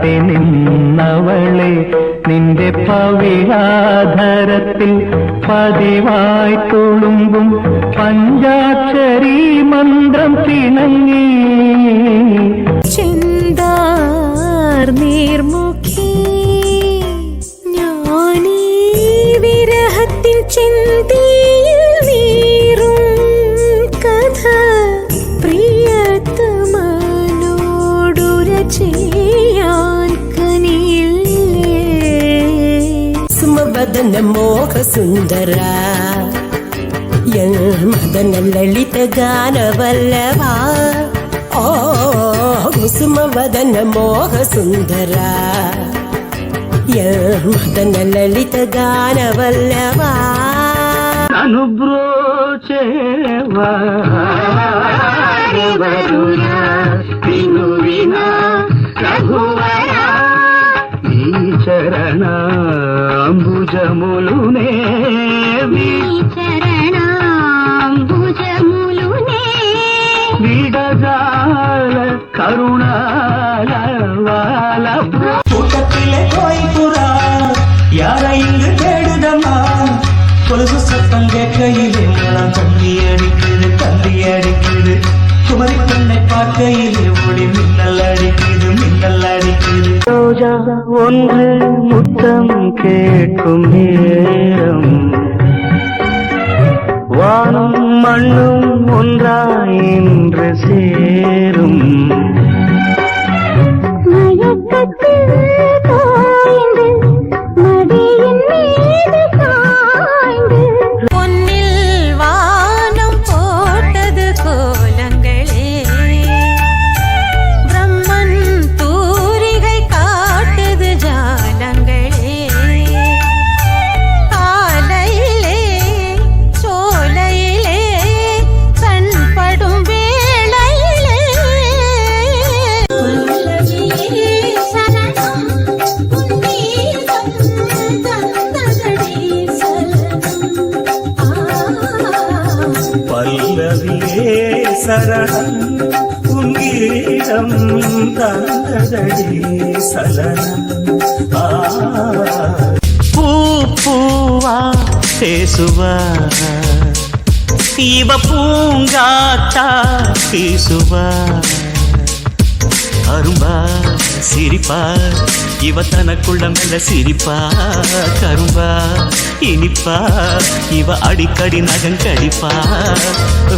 കാട്ടി നിന്നവളെ നിന്റെ പവിഴാധരത്തിൽ പതിവായി തുളുമ്പും പഞ്ചാക്ഷരി മന്ത്രം തിണങ്ങി ചെന്താർ നീർമുഖി ഞാനീ വിരഹത്തിൻ ചിന്തയിൽ നീറും കഥ പ്രിയതമനോടുര ചെയ്യാൻ കനിയില്ലേ സുമവദന മോഹ സുന്ദര മദന ലളിത ഗാനവല്ലവാ ഓ കുസുമവദന മോഹ സുന്ദര మదన లలిత గానవల్లవా అనుబ్రోచేవా ఈ చరణాంబుజములునే విడజాల కరుణాల వాల கூட்டத்திலே போய் புறா யாரை இங்கு தேடுதம்மா கொலுசு சத்தம் கேட்கையிலே மனம் தள்ளி அடிக்குது குமரி பெண்ணை பார்க்கையிலே ஒளி மின்னல் அடிக்குது ரோஜா ஒன்று முத்தம் கேட்கும் நேரம் வானும் மண்ணும் ஒன்றாய் இன்று சேரும் பல்லவியே சரணம் உங்கீடம் தந்ததடி சலனம் பூ பூவா பேசுவா இவ பூங்காத்தா பேசுவா அரும்பா சிரிப்பா இவ தனக்குள்ள மெல்ல சிரிப்பா கரும்பா இனிப்பா இவ அடிக்கடி நகங்கடிப்பா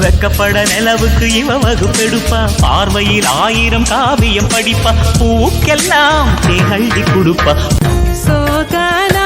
வெக்கப்பட நிலவுக்கு இவ வகுப்பெடுப்பா பார்வையில் 1000 காவியம் படிப்பா பூக்கெல்லாம் தேகள்ளி கொடுப்பா சோகனா